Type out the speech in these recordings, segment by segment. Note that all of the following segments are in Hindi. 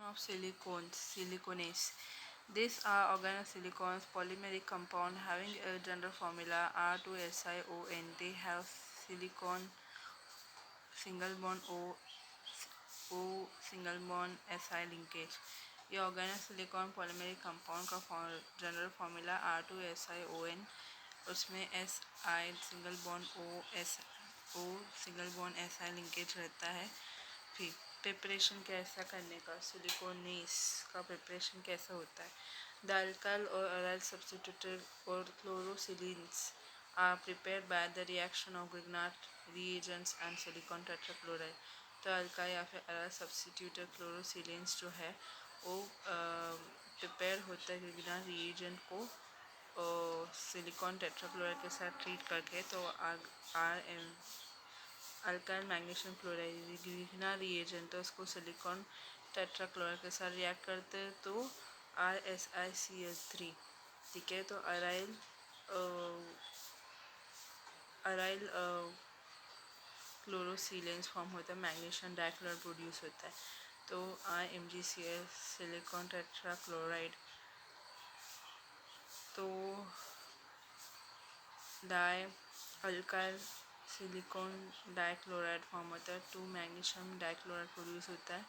of silicones. These are organosilicons polymeric compound having a general formula R2SiON. They have silicon single bond O single bond Si linkage. ये organosilicon polymeric compound का जनरल फार्मूला R2SiON, उसमें Si single bond O single bond Si linkage रहता है। फिर प्रिपरेशन कैसा करने का, सिलिकोनेस का प्रिपरेशन कैसा होता है। द अल्काइल और अराइल सब्स्टिट्यूटेड और chlorosilanes are prepared by the reaction of Grignard reagents and silicon tetrachloride. तो अल्काइल या फिर अराइल सब्स्टिट्यूटेड क्लोरोसिलीन्स जो है वो प्रिपेयर होता है ग्रिग्नार्ड रिएजेंट को सिलिकॉन टेट्राक्लोराइड के साथ ट्रीट करके। तो alkyl magnesium chloride Grignard reagent तो उसको सिलिकॉन टेट्राक्लोराइड के साथ रिएक्ट करते हैं तो RSiCl3। ठीक है, तो अराइल क्लोरोसिलेंस फॉर्म होता है, मैग्नीशियम डाइक्लोराइड प्रोड्यूस होता है। तो MgCl सिलिकॉन टेट्राक्लोराइड तो die alkyl silicon dichloride form होता है, 2 मैग्नीशियम डाइक्लोराइड प्रोड्यूस होता है।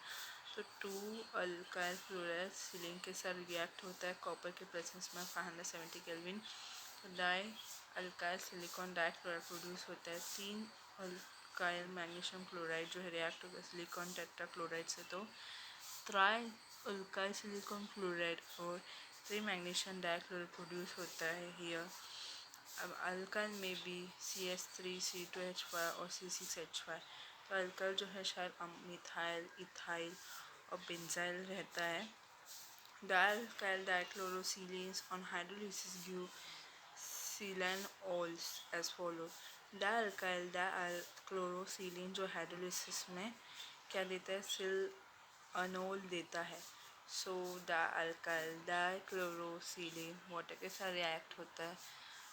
तो 2 अल्काइल क्लोराइड सिलिंग के साथ रिएक्ट होता है कॉपर के प्रेजेंस में 570 केल्विन। तो die alkyl silicon dichloride produce होता है। 3 अल्काइल मैग्नीशियम क्लोराइड जो है रिएक्ट होगा सिलिकॉन टेट्राक्लोराइड से, तो ट्राई अल्काइल सिलिकॉन क्लोराइड और 3 मैग्नीशियम डाइक्लोराइड प्रोड्यूस होता है हियर। अब अल्काइल में भी CH3 C2H5 और C6H5। तो अल्काइल जो है शायद मिथाइल इथाइल और बेंजाइल रहता है। Dialkyl dichlorosilanes on hydrolysis give silanols as follow. Dialkyl dichlorosilane जो हाइड्रोलिसिस में क्या देता है, सिलअनोल देता है। सो डाइअल्काइल डाइक्लोरोसिलेन वाटर के साथ रिएक्ट होता है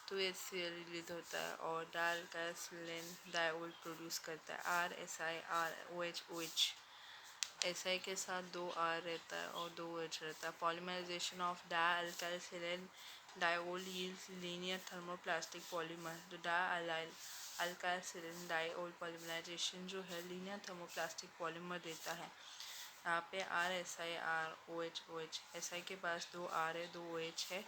तो HCl रिलीज होता है और डाइअल्काइल सिलेन डायोल प्रोड्यूस करता है RSiROH। Si के साथ 2 R रहता है और 2 H रहता है। Polymerisation of dialkyl silane diol yields linear thermoplastic polymer. जो डाइअल्काइल सिलेन डायोल पॉलीमराइजेशन जो है लीनियर थर्मोप्लास्टिक पॉलीमर देता है। यहाँ पे RSiROH। Si के पास 2 R है 2 OH है,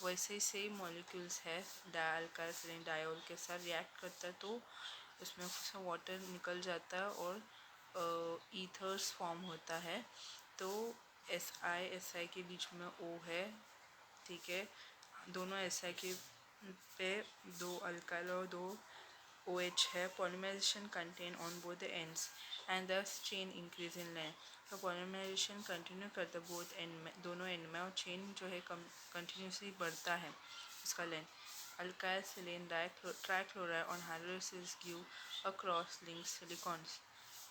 वैसे ही सेम मॉलिक्यूल्स है डाइअल्काइल सिलेन डायोल के साथ रिएक्ट करता है तो उसमें से वाटर निकल जाता है और ईथर्स फॉर्म होता है। तो Si के बीच में O है, ठीक है, दोनों Si के पे 2 अल्काइल और 2 OH है। Polymerization contain on both the ends and thus chain increase in length. तो पॉलीमराइजेशन कंटिन्यू करता बोथ एंड में, दोनों एंड में, और चेन जो है कंटिन्यूसली बढ़ता है उसका length. Alkyl silane trichloride on hydrolysis give a cross link silicones.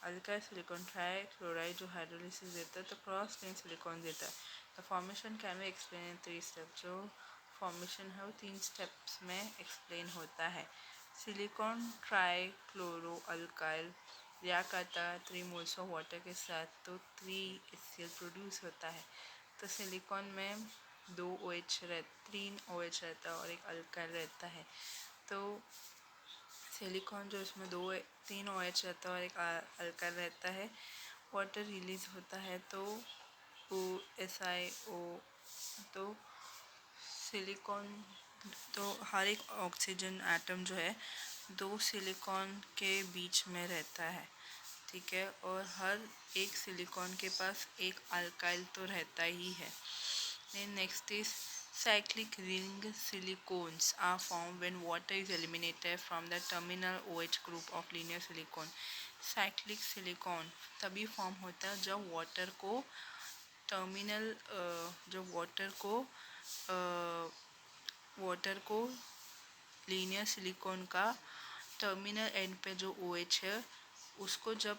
Alkyl silicon trichloride जो हाइड्रोलिसिस देता है तो क्रॉस लिंक सिलिकॉन देता है। The formation can be explain in 3 steps. जो फॉर्मेशन है वो 3 स्टेप्स में एक्सप्लेन होता है। सिलिकॉन ट्राइक्लोरो अल्काइल रिएक्ट करता है 3 मोल्स ऑफ वाटर के साथ तो 3 HCl प्रोड्यूस होता है। तो सिलिकॉन में 3 OH रहता है और एक अल्काइल रहता है। तो सिलिकॉन जो इसमें 3 OH रहता है और एक अल्काइल रहता है, वाटर रिलीज होता है तो SiO। तो सिलिकॉन तो हर एक ऑक्सीजन एटम जो है 2 सिलिकॉन के बीच में रहता है, ठीक है, और हर एक सिलिकॉन के पास एक अल्काइल तो रहता ही है। Then next is cyclic ring silicones are formed when water is eliminated from the terminal OH group of linear silicon। cyclic silicon तभी फॉर्म होता है जब वाटर को टर्मिनल वाटर को लीनियर सिलिकॉन का टर्मिनल एंड पे जो OH है उसको जब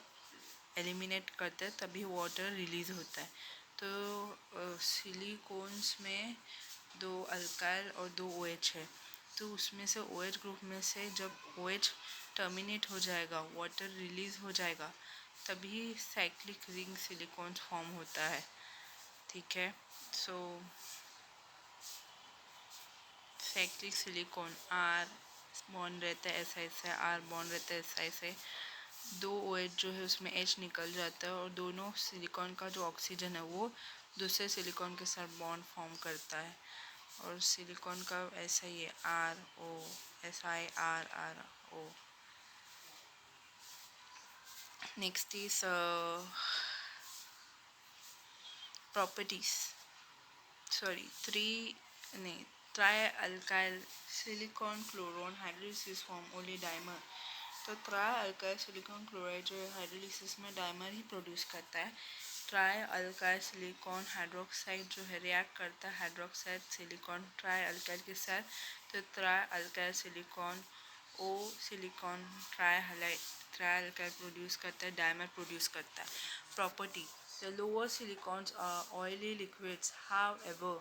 एलिमिनेट करते हैं तभी वाटर रिलीज होता है। तो सिलिकॉन्स में 2 अल्काइल और 2 OH है, तो उसमें से OH ग्रुप में से जब OH टर्मिनेट हो जाएगा, वाटर रिलीज हो जाएगा, तभी साइक्लिक रिंग सिलिकॉन्स फॉर्म होता है। ठीक है। सो साइक्लिक सिलिकॉन आर बॉन्ड रहता है ऐसा ऐसा, आर बॉन्ड रहता है ऐसा ऐसे, दो ओ एच जो है उसमें एच निकल जाता है और दोनों सिलिकॉन का जो ऑक्सीजन है वो दूसरे सिलिकॉन के साथ बॉन्ड फॉर्म करता है। और सिलिकॉन का ऐसा ही है, R O S I R R O. Next is properties, sorry three नहीं, ट्राई अल्काइल सिलिकॉन क्लोरोन हाइड्रोलिसिस फॉर्म ओनली डाइमर। तो ट्राई अल्काइल सिलिकॉन क्लोराइड जो है हाइड्रोलिसिस में डाइमर ही प्रोड्यूस करता है। ट्राई अल्काइल सिलिकॉन हाइड्रोक्साइड जो है रिएक्ट करता है हाइड्रोक्साइड सिलिकॉन ट्राई अल्काइल के साथ, तो ट्राई अल्काइल सिलिकॉन ओ सिलिकॉन ट्राई अल्काइल प्रोड्यूस करता है, डाइमर प्रोड्यूस करता है। Property, the lower silicons are oily liquids, however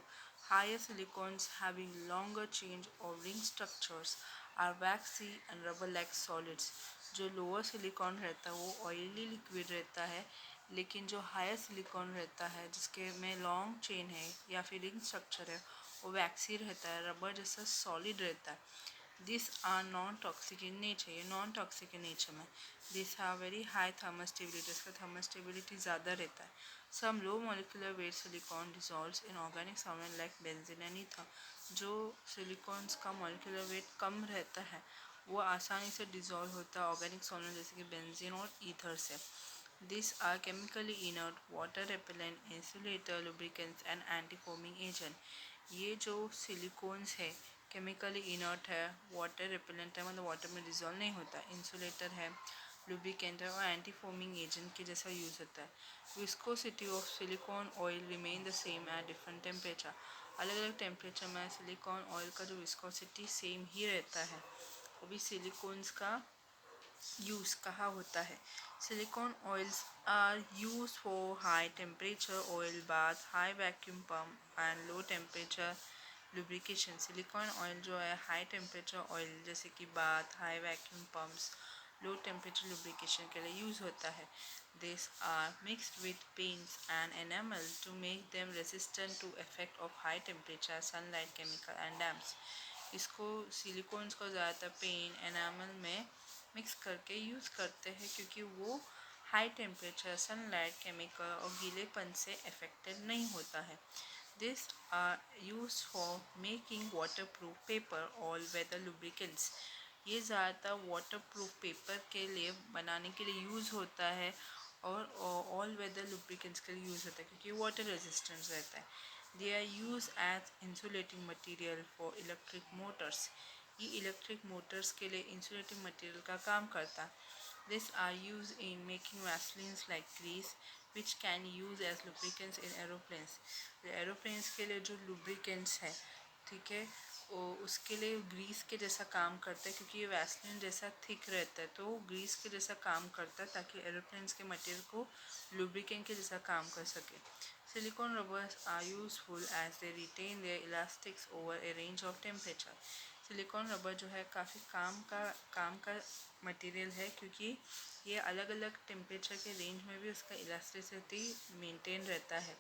higher silicons having longer chain or ring structures are waxy and rubber like solids। जो लोअर सिलिकॉन रहता है वो ऑयली लिक्विड रहता है, लेकिन जो हायर सिलिकॉन रहता है जिसके में लॉन्ग चेन है या फिर रिंग स्ट्रक्चर है वो वैक्सी रहता है, रबर जैसा सॉलिड रहता है। This are non toxic in nature, ये नॉन टॉक्सिक इन नेचर में। This have very high thermal stability, इसका थर्मल स्टेबिलिटी ज़्यादा रहता है। Some low molecular weight silicon dissolves in organic solvent like benzene and ether. जो सिलिकॉन्स का मोलिकुलर वेट कम रहता है वो आसानी से डिजॉल्व होता है ऑर्गेनिक सॉल्वेंट जैसे कि बेंजीन और ईथर से। These are chemically inert, water repellent, insulator, lubricants and anti-foaming agent। ये जो सिलिकॉन्स है केमिकली इनर्ट है, वाटर रिपेलेंट है मतलब वाटर में डिजोल्व नहीं होता, इंसुलेटर है, लुब्रिकेंट है और एंटी फोमिंग एजेंट के जैसा यूज़ होता है। Viscosity of silicon oil remain the same at different temperature. अलग अलग टेम्परेचर में सिलिकॉन ऑयल का जो विस्कोसिटी सेम ही रहता है। अभी सिलिकॉन्स का यूज़ कहाँ होता है? Silicon oils are use for high temperature oil bath, high vacuum pump and low temperature lubrication. Silicon oil जो है हाई टेम्परेचर ऑयल जैसे कि bath, high vacuum pumps, low temperature lubrication के लिए यूज़ होता है। This are mixed with paints and enamel to make them resistant to effect of high temperature sunlight chemical and damps. इसको सिलिकॉन्स को ज़्यादातर पेंट एनामल में मिक्स करके यूज़ करते हैं क्योंकि वो हाई टेम्परेचर सनलाइट केमिकल और गीलेपन से अफेक्टेड नहीं होता है। This are use for making water proof paper all weather lubricants. ये ज़्यादातर वाटर प्रूफ पेपर के लिए बनाने के लिए यूज़ होता है और ऑल वेदर लुब्रिकेंट्स के लिए यूज़ होता है क्योंकि वाटर रेजिस्टेंस रहता है। They are use as insulating material for electric motors. ये इलेक्ट्रिक मोटर्स के लिए इंसुलेटिंग मटेरियल का काम करता है। This are use in making vaselines like grease which can use as lubricants in aeroplanes. Aeroplanes के लिए जो लुब्रिकेंट्स है, ठीक है, वो उसके लिए ग्रीस के जैसा काम करता है क्योंकि ये वैसलीन जैसा थिक रहता है तो ग्रीस के जैसा काम करता है ताकि एरोप्लेन्स के मटेरियल को लुब्रिकेंट के जैसा काम कर सके। Silicone rubbers are useful as they retain their elastics over a range of temperature। Silicone rubber जो है काफ़ी काम का मटेरियल है क्योंकि ये अलग अलग टेम्परेचर के रेंज में भी उसका इलास्टिसिटी मेंटेन रहता है।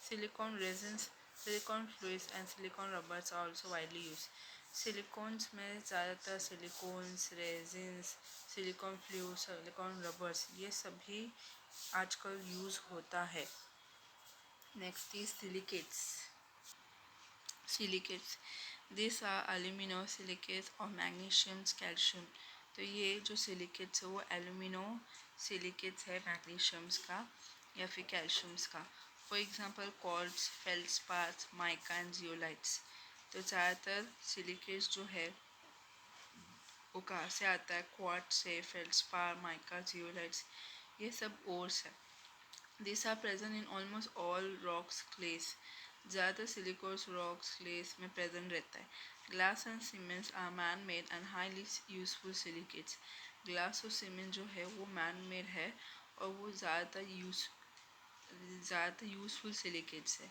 Silicon resins, silicon fluids and silicon rubbers are also widely use. Silicones में ज़्यादातर silicones, resins, silicon fluid, silicon rubbers ये सभी आजकल यूज़ होता है। Next is silicates. Silicates, this are alumino silicates और मैग्नीशियम कैल्शियम। तो ये जो सिलिकेट्स है वो एल्यूमिनो सिलिकेट्स है मैग्नीशियम्स का या फिर कैल्शियम्स का। For example quartz, feldspars, mica and zeolites. तो ज़्यादातर सिलिकेट्स जो है वो कहाँ से आता है? क्वार्ट्ज से, फेल्डस्पार, माइका, जियोलाइट्स, ये सब ओर्स है। These are present in almost all rocks clays। ज़्यादातर सिलिकॉस रॉक्स क्लेस में प्रेजेंट रहता है। Glass and cements are man made and highly useful silicates. Glass और सीमेंट जो है वो मैन मेड है और वो ज़्यादातर यूजफुल सिलिकेट्स है।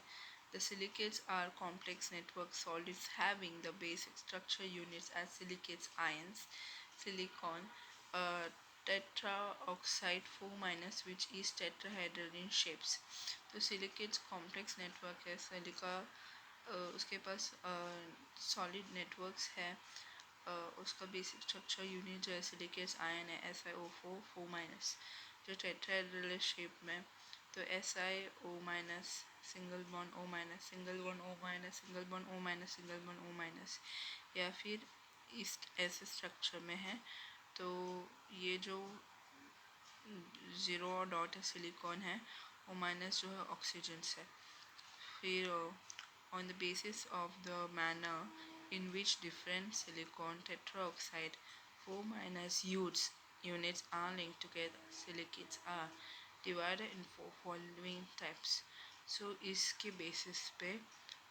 The silicates are complex network solids having the basic structure units as silicates ions, silicon, tetraoxide 4 minus which is tetrahedral in shapes. तो सिलिकेट्स कॉम्प्लेक्स नेटवर्क है सिलिका उसके पास सॉलिड नेटवर्क्स है उसका बेसिक स्ट्रक्चर यूनिट जो है सिलिकेट्स आयन है SiO4 माइनस जो टेट्राहेड्रल शेप में तो SiO minus single bond O minus single bond O minus single bond O minus single bond O minus या फिर इस ऐसे स्ट्रक्चर में है तो ये जो ज़ीरो डॉट है सिलिकॉन है O माइनस जो है ऑक्सीजन है फिर on the basis of the manner in which different silicon tetroxide 4 minus units are linked together silicates are divided in four following types. So इसके basis पे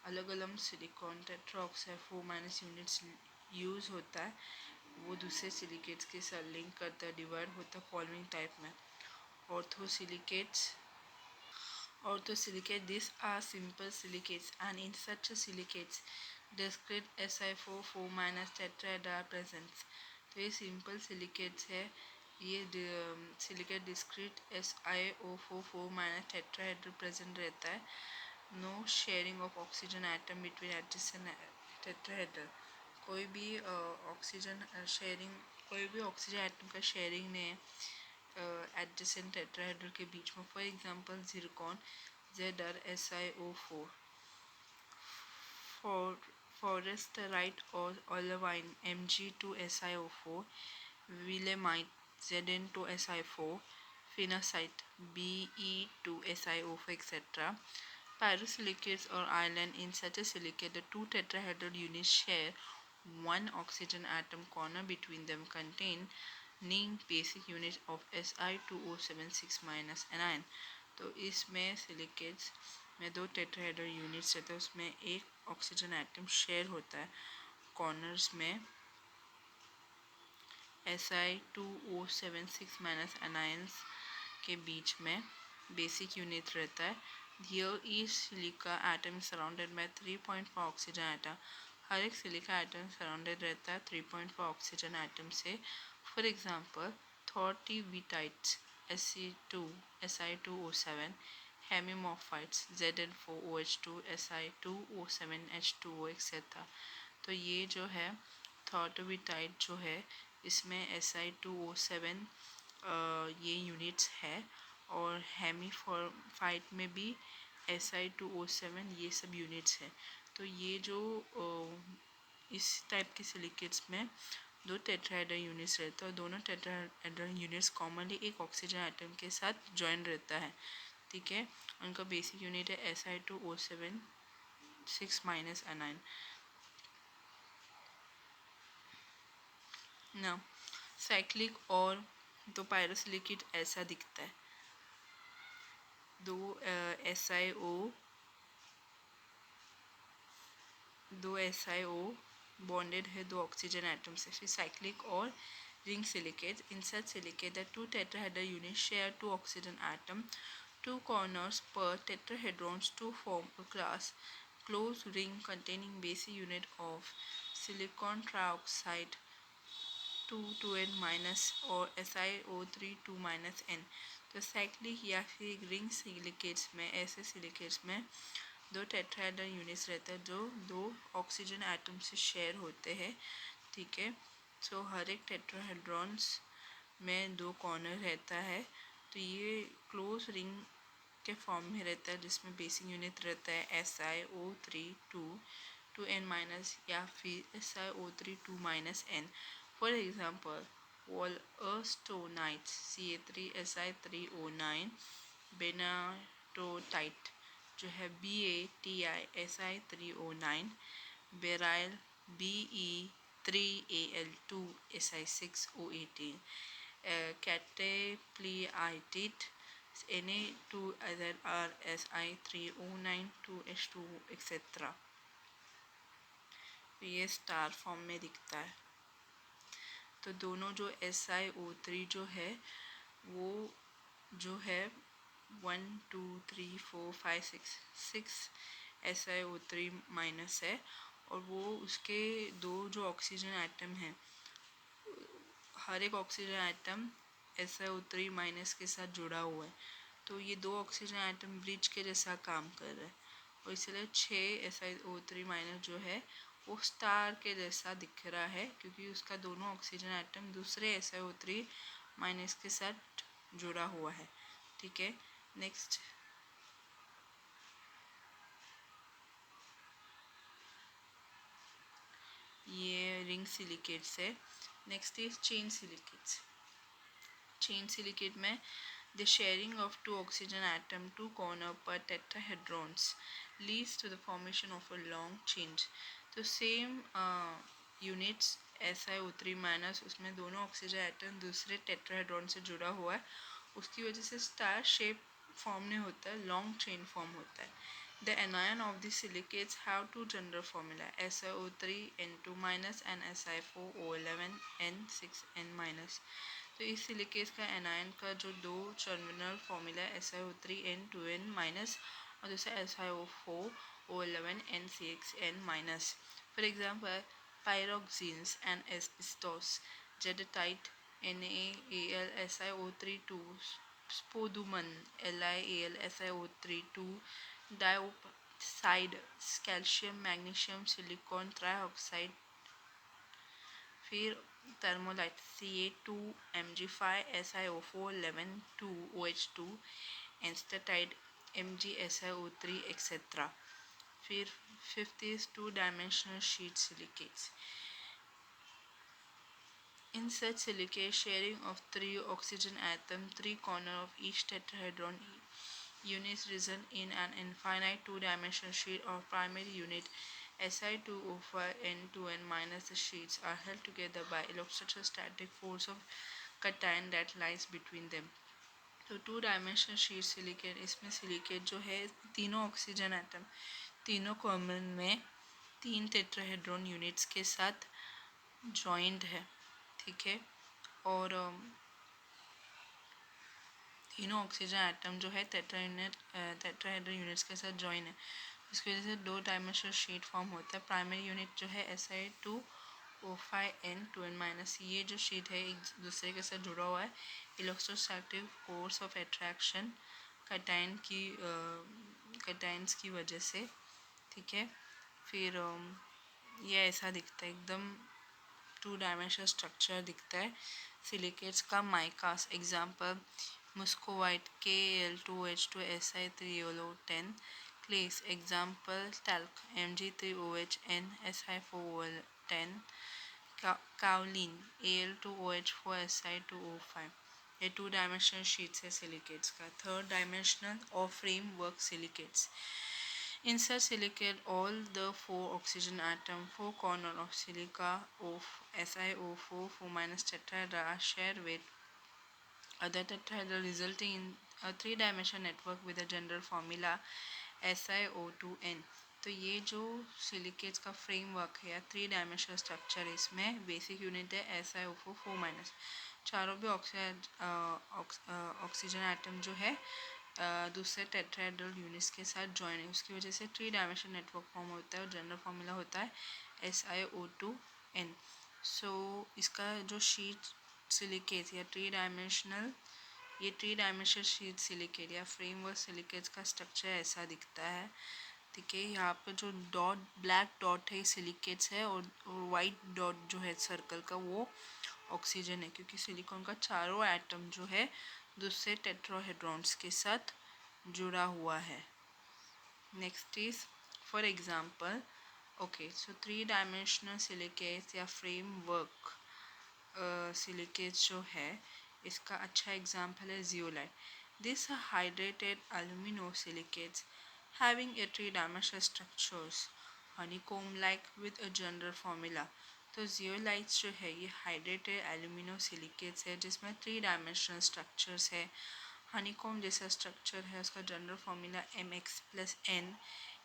अलग अलग silicon tetroxide 4 minus units use होता है वो दूसरे सिलिकेट्स के साथ लिंक करता है डिवाइड होता है फॉलोइंग टाइप में ऑर्थोसिलिकेट्स Orthosilicate, these are simple silicates and in such silicates discrete Si4 minus tetrahedra are present. तो ये simple silicates है ये silicate discrete SiO4 minus tetrahedral present रहता है no sharing of oxygen atom between adjacent tetrahedral कोई भी ऑक्सीजन शेयरिंग कोई भी ऑक्सीजन एटम का शेयरिंग नहीं है adjacent tetrahedral के बीच में for example zircon ZrSiO4 for forsterite or olivine Mg2SiO4 willemite Zn2Si4 phenacite Be2SiO4 etc. Pyrosilicates or iron in such a silicate the two tetrahedral units share one oxygen atom corner between them contain Neem basic unit of Si2O76 minus anion तो इसमें सिलिकेट्स में दो टेट्राहेड्रल यूनिट्स रहते हैं उसमें एक ऑक्सीजन एटम शेयर होता है कॉर्नर्स में Si2O76 माइनस एनायंस के बीच में बेसिक यूनिट रहता है Here each silica atom is surrounded by 3.4 oxygen atom हर एक सिलिका एटम सराउंडेड रहता है 3.4 ऑक्सीजन एटम से For example, Thortivitides Sc2 Si2O7 Hemimorphites Zn4OH2 Si2O7H2O etc. तो ये जो है थॉर्टोविटाइड जो है इसमें Si2O7 ये यूनिट्स है और हेमीफॉर्फाइट में भी Si2O7 ये सब यूनिट्स है तो ये जो इस टाइप के सिलिकेट्स में दो टेट्राहेड्रल यूनिट्स रहते हैं और दोनों टेट्राहेड्रल यूनिट्स कॉमनली एक ऑक्सीजन एटम के साथ जॉइन रहता है ठीक है उनका बेसिक यूनिट है Si2O7 6 माइनस एनाइन ना साइक्लिक और तो पायरोसिलिकेट ऐसा दिखता है दो SiO बॉन्डेड है दो ऑक्सीजन एटम से फिर साइक्लिक और ring silicate in such silicate the two tetrahedral unit share two oxygen atom two corners per tetrahedrons to form a class closed ring containing basic unit of silicon trioxide 2n minus और SiO3 2 minus n तो साइक्लिक या फिर रिंग सिलिकेट्स में ऐसे सिलिकेट्स में दो टेट्राहेड्रल यूनिट्स रहते हैं जो दो ऑक्सीजन एटम से शेयर होते हैं ठीक है सो हर एक टेट्राहेड्रॉन्स में दो कॉर्नर रहता है तो ये क्लोज रिंग के फॉर्म में रहता है जिसमें बेसिक यूनिट रहता है SiO3 2n माइनस या फिर SiO3 2 minus n for example wollastonite Ca3Si3O9 benitoite जो है BaTiSi3O9 beryl Be3Al2 Si6O18 catapleiite Na2RSi3O9 2H2 et cetera ये स्टार फॉर्म में दिखता है तो दोनों जो SiO3 जो है वो जो है 1 2 3 4 5 6 SiO3 माइनस है और वो उसके दो जो ऑक्सीजन एटम हैं हर एक ऑक्सीजन एटम SiO3 माइनस के साथ जुड़ा हुआ है, तो ये दो ऑक्सीजन एटम ब्रिज के जैसा काम कर रहा है, और इसलिए 6 SiO3 माइनस जो है वो स्टार के जैसा दिख रहा है, क्योंकि उसका दोनों ऑक्सीजन एटम दूसरे SiO3 माइनस के साथ जुड़ा हुआ है। ठीक है, नेक्स्ट ये रिंग सिलिकेट्स है। Next is chain silicates. Chain silicate में the sharing of two oxygen atom two corner per tetrahedrons leads to the formation of a long chain। तो सेम यूनिट्स SiO3 माइनस, उसमें दोनों ऑक्सीजन एटम दूसरे टेट्राहेड्रॉन से जुड़ा हुआ है, उसकी वजह से स्टार शेप फॉर्म नहीं होता है, लॉन्ग चेन फॉर्म होता है। The anion of the silicates have two general formula, SiO3N2- and Si4O11N6N-। तो इस सिलिकेट्स का एनायन का जो दो टर्मिनल फॉर्मूला है SiO3N2N- और दूसरा SiO4O11N6N-। For example pyroxenes and asbestos, jadeite NaAl SiO3 2, spodumene LiAl SiO3 2, diopside calcium magnesium silicon trioxide, फिर थर्मोलाइट Ca2Mg5SiO411 2OH2, एंस्टेटाइड MgSiO3 एक्सेट्रा। फिर fifth is two dimensional sheet silicates. In such silicates, sharing of three oxygen atoms, three corners of each tetrahedron units result in an infinite two-dimensional sheet of primary unit Si2O5N2N- the sheets are held together by electrostatic force of cation that lies between them। तो टू डायमेंशनल शीट सिलिकेट, इसमें सिलिकेट जो है तीनों ऑक्सीजन एटम तीनों कॉमन में तीन टेट्राहेड्रॉन यूनिट्स के साथ जॉइंट है। ठीक है, और तीनों ऑक्सीजन एटम जो है टेट्राहेड्रल यूनिट्स के साथ जॉइन है, इसकी वजह से दो डायमेंशनल शीट फॉर्म होता है। प्राइमरी यूनिट जो है Si2O5N2N-, ये जो शीट है एक दूसरे के साथ जुड़ा हुआ है इलेक्ट्रोस्टैटिक फोर्स ऑफ अट्रैक्शन कैटाइन्स की वजह से। ठीक है, फिर ये ऐसा दिखता है, एकदम टू डायमेंशनल स्ट्रक्चर दिखता है सिलिकेट्स का। माइकास example muscovite Kal2H2Si3Olo10, clays example talc Mg3OHN Si4Ol10, kaolin Al2OH4Si2O5। ये टू डायमेंशनल शीट्स है सिलिकेट्स का। थर्ड डायमेंशनल और framework silicates. In such silicate, all the four oxygen atom, four corner of silica of SiO4 tetrahedra are shared with other tetrahedra, resulting in a three-dimensional network with a general formula SiO2N। तो ये जो सिलिकेट्स का फ्रेमवर्क है या थ्री डायमेंशनल स्ट्रक्चर है, इसमें बेसिक यूनिट है SiO4 चारों भी ऑक्सीजन एटम जो है दूसरे टेट्राहेड्रल यूनिट्स के साथ जॉइन है, उसकी वजह से थ्री डायमेंशनल नेटवर्क फॉर्म होता है और जनरल फॉर्मूला होता है SiO2N। सो इसका जो शीट सिलिकेट या ये थ्री डायमेंशनल शीट सिलिकेट या फ्रेमवर्क सिलिकेट्स का स्ट्रक्चर ऐसा दिखता है। ठीक है, यहाँ पे जो डॉट ब्लैक डॉट है सिलिकेट्स है, और वाइट डॉट जो है सर्कल का वो ऑक्सीजन है, क्योंकि सिलिकॉन का चारों एटम जो है दूसरे टेट्राहेड्रॉन्स के साथ जुड़ा हुआ है। Next is for example okay, so three dimensional silicates या फ्रेमवर्क सिलिकेट्स जो है इसका अच्छा एग्जांपल है zeolite. This hydrated alumino silicates having a three-dimensional structures honeycomb like with a general formula। तो जियोलाइट्स जो है ये हाइड्रेटेड एल्यूमिनो सिलिकेट्स है जिसमें थ्री डायमेंशनल स्ट्रक्चर्स है, हनीकॉम जैसा स्ट्रक्चर है, उसका general formula Mx+N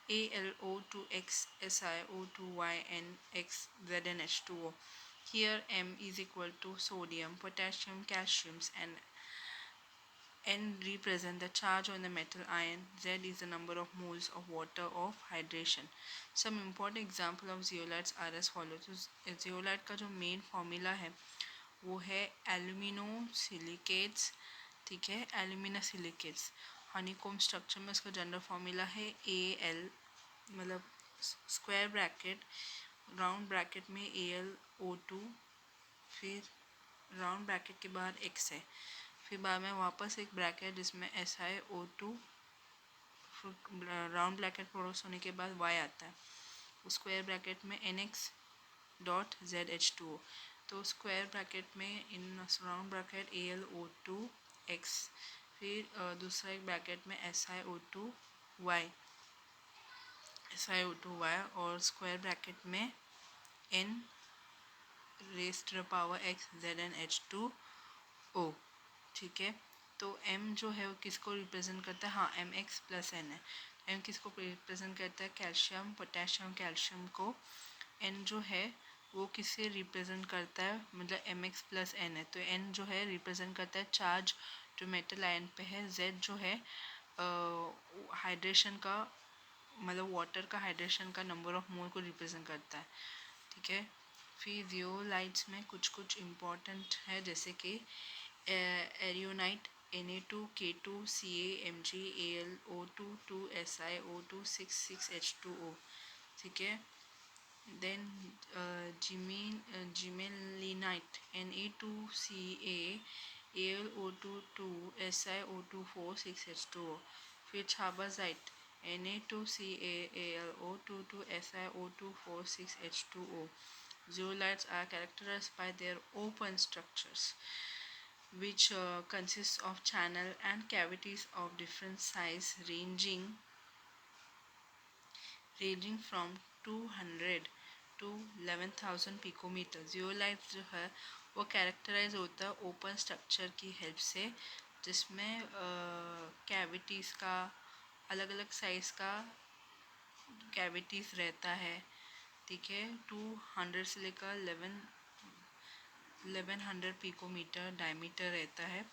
AlO2x SiO2yNx ZnH2O। Here M is equal to sodium, potassium, calcium, and N represent the charge on the metal ion, Z is the number of moles of water of hydration। Some important example of zeolites are as follows। तो zeolite का जो मेन फॉर्मूला है वो है एल्यूमिनो सिलिकेट्स, ठीक है, एल्यूमिना सिलिकेट्स। हनीकॉम स्ट्रक्चर में उसका जनरल फॉर्मूला है AL, मतलब स्क्वायर ब्रैकेट, राउंड ब्रैकेट में AlO2, फिर राउंड ब्रैकेट के बाहर X है, फिर बाद में वापस एक ब्रैकेट जिसमें SiO2, राउंड ब्रैकेट प्रोड्यूस होने के बाद Y आता है, स्क्वायर ब्रैकेट में NX डॉट ZH2O। तो स्क्वायर ब्रैकेट में इन राउंड ब्रैकेट AlO2X, फिर दूसरा एक ब्रैकेट में SiO2Y और स्क्वायर ब्रैकेट में N raise to the power X ZnH2O, ठीक है। तो M जो है वो किसको रिप्रेजेंट करता है, हाँ MX प्लस N है। M किसको रिप्रेजेंट करता है, कैल्शियम, पोटेशियम, कैल्शियम को। N जो है वो किससे रिप्रेजेंट करता है, मतलब MX प्लस N है, तो N जो है रिप्रेजेंट करता है चार्ज जो मेटल आयन पे है। Z जो है हाइड्रेशन का, मतलब वाटर का हाइड्रेशन का नंबर ऑफ मोल को रिप्रेजेंट करता है, ठीक है। फिर जियोलाइट्स में कुछ कुछ इम्पोर्टेंट है, जैसे कि एरियोनाइट Na2K2CaMgAlO2 2SiO2 6 ठीक है। Then gmelinite Na2CaAlO2 2SiO2 4 6H2O। फिर chabazite Na2CaAlO2 2SiO2 4 6H2O। Zeolites are characterized by their open structures, which consists of channel and cavities of different size ranging from 200 to 11,000 picometer. Zeolite जो है वो कैरेक्टराइज होता है ओपन स्ट्रक्चर की हेल्प से, जिसमें कैविटीज़ का अलग अलग साइज़ का कैविटीज़ रहता है, ठीक है। 200 से लेकर 1100 पिकोमीटर डायमीटर रहता है।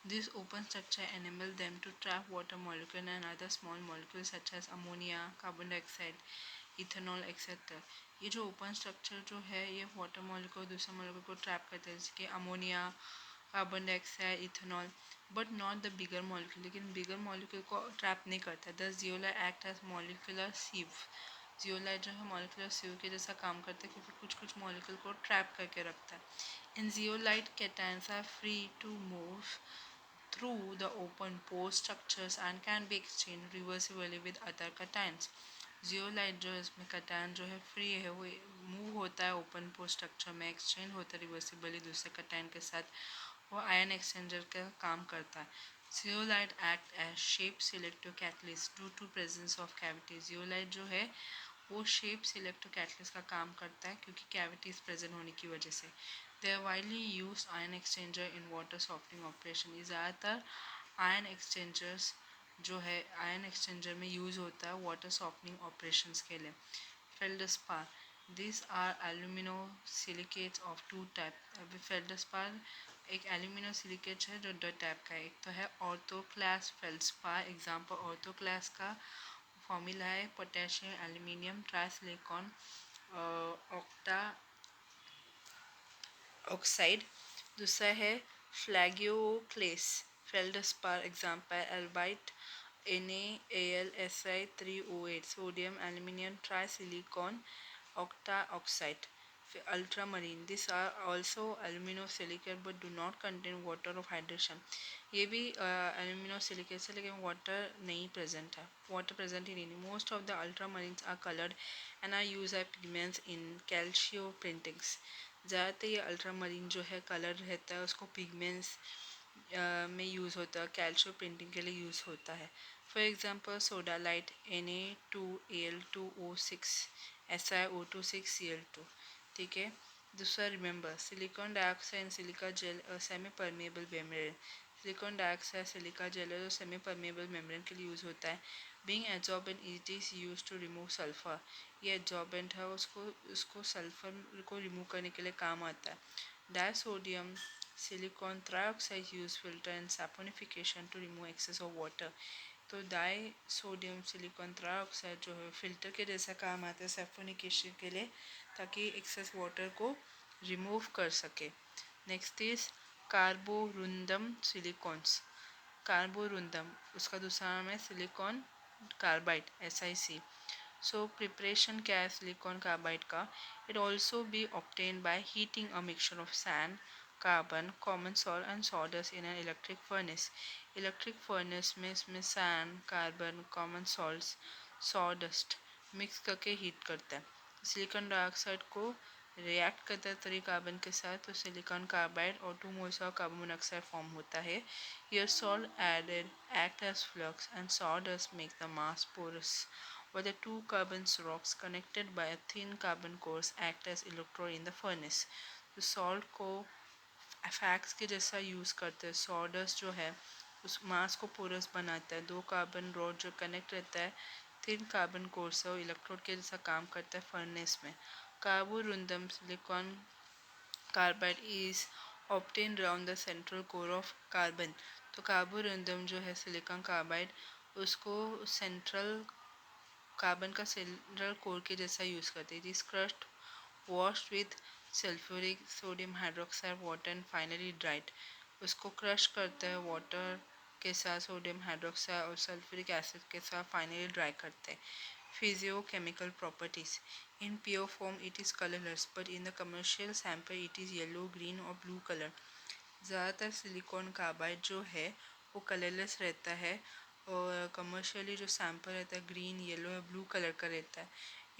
This open structure enable them to trap water molecule and other small molecules such as ammonia, carbon dioxide, ethanol, etc. ये जो ओपन स्ट्रक्चर जो है ये वाटर मॉलिक्यूल दूसरे मॉलिक्यूल को ट्रैप करता है, जैसे कि ammonia, carbon dioxide, ethanol, but not the bigger molecule, लेकिन बिगर मॉलिक्यूल को ट्रैप नहीं करता। The zeolite act as molecular sieve. Zeolite जो है मॉलिक्यूलर सीव के जैसा काम करता है, क्योंकि कुछ कुछ मॉलिक्यूल को ट्रैप करके रखता है। इन zeolite cations are free to move through the open pore structures and can be exchanged reversibly with other cations। Zeolite जो है इसमें कटायन जो है फ्री है, वो मूव होता है ओपन पोर स्ट्रक्चर में, एक्सचेंज होता है रिवर्सिबली दूसरे कटायन के साथ, वो आयन एक्सचेंजर का काम करता है। Zeolite act as shape selective catalyst due to presence of cavities. Zeolite जो है वो शेप सिलेक्टिव कैटलिस्ट का काम करता है क्योंकि कैविटीज प्रेजेंट होने की वजह से। They are widely use ion exchanger in water softening operation. ये ज़्यादातर आयन एक्सचेंजर्स जो है आयन एक्सचेंजर में यूज़ होता है वाटर सॉफ्टनिंग ऑपरेशंस के लिए। Feldspar, this are alumino silicates of two type. अभी फेल्डस्पार एक एल्यूमिनो सिलिकेट है जो दो टाइप का है, एक तो है ऑर्थोक्लास फेल्डस्पार। एग्जाम्पल ऑर्थोक्लास का फॉर्मूला है potassium aluminium trisilicon octa oxide. दूसरा है plagioclase feldspar. Example albite NaAlSi3O8 sodium aluminium trisilicon octa oxide. फिर ultramarine, this are also alumino silicate but do not contain water of hydration. ये भी एल्यूमिनो सिलिकेट है लेकिन वाटर नहीं प्रेजेंट है, वाटर प्रेजेंट ही नहीं। Most of the ultramarines are coloured and are use as pigments in calico printings. ज़्यादातर ये अल्ट्रामरीन जो है कलर रहता है, उसको पिगमेंट्स में यूज़ होता है, कैल्शियो प्रिंटिंग के लिए यूज़ होता है। For example soda light Na2Al2O6 SiO2 6Cl2, ठीक है। दूसरा remember silicon dioxide and silica gel semi permeable membrane. Silicon dioxide silica gel जो सेमी परमेबल मेम्ब्रेन के लिए यूज़ होता है। Being absorbent it is use to remove sulphur. ये एब्जॉर्बेंट है, उसको सल्फर को रिमूव करने के लिए काम आता है। Disodium silicon trioxide use filter and saponification to remove excess of water. तो डाई सोडियम सिलिकॉन ट्राइऑक्साइड जो है फिल्टर के जैसा काम आता है सैपोनिफिकेशन के लिए, ताकि एक्सेस वाटर को रिमूव कर सके। Next is carborundum silicones. Carborundum उसका दूसरा नाम है silicon carbide SiC। So preparation क्या है सिलिकॉन कार्बाइड का? It also be obtain by heating a mixture of sand, carbon, common salt and sawdust in an electric furnace. Electric furnace में इसमें sand, carbon, common salts, sawdust mix करके हीट करता है। सिलिकॉन डाइऑक्साइड को रिएक्ट करता है 3 कार्बन के साथ, तो सिलिकॉन कार्बाइड और 2 moles of carbon monoxide form होता है। Here salt added act as flux and sawdust make the mass porous, where the two carbon rocks connected by a thin carbon core act as electrode in the furnace. तो salt को फैक्स के जैसा यूज़ करते हैं। सॉडस्ट जो है उस मास को पोरस बनाता है। 2 कार्बन रॉड जो कनेक्ट रहता है 3 कार्बन कोर से, वो इलेक्ट्रोड के जैसा काम करता है फर्नेस में। Carborundum silicon carbide is obtain around the central core of carbon. तो कार्बोरुंदम जो है सिलिकॉन कार्बाइड उसको सेंट्रल कार्बन का सेंट्रल कोर के जैसा यूज़ करते हैं। This crust washed with sulfuric sodium hydroxide water and finally dried। उसको क्रश करते हैं वाटर के साथ, सोडियम हाइड्रोक्साइड और सल्फ्यूरिक एसिड के साथ फाइनली ड्राई करते हैं। Physiochemical properties: in pure form it is colorless, but in the commercial sample it is yellow, green or blue color। ज़्यादातर सिलिकॉन कार्बाइड जो है वो कलरलेस रहता है और कमर्शियली जो सैंपल रहता है ग्रीन, येलो या ब्लू कलर का रहता है।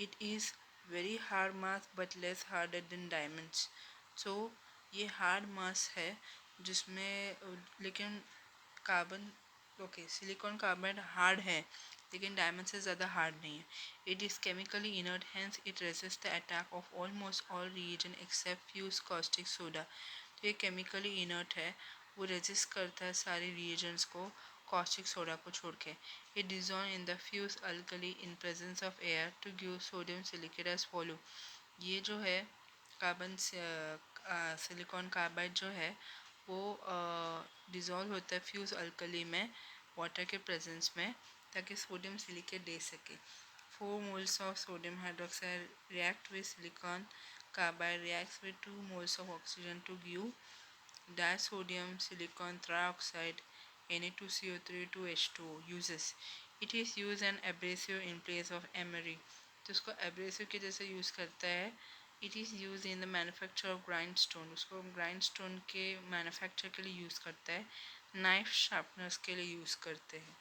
It is very hard mass but less harder than diamonds. So ये हार्ड मास है जिसमें लेकिन carbon okay silicon carbide hard है लेकिन डायमंड से ज़्यादा हार्ड नहीं है। It is chemically inert, hence it resist the attack of almost all reagent except fuse caustic soda. तो ये केमिकली इनर्ट है, वो रेजिस्ट करता है सारे रिएजेंट्स को कॉस्टिक सोडा को छोड़ के। It dissolve in the fuse alkali in presence of air to give sodium silicate as follow. ये जो है कार्बन सिलिकॉन कार्बाइड जो है वो डिज़ोल्व होता है फ्यूज अल्कली में वाटर के प्रेजेंस में ताकि सोडियम सिलिकेट दे सके। 4 moles of sodium hydroxide react with silicon carbide reacts with 2 moles of oxygen to give disodium silicon trioxide Na2CO3 2H2O uses। It is used an abrasive in place of emery। तो उसको एब्रेसिव के जैसे यूज़ करता है। It is use in the manufacture of grind stone, उसको ग्राइंड स्टोन के मैन्युफैक्चर के लिए यूज़ करता है। नाइफ शार्पनर्स के लिए यूज़ करते हैं।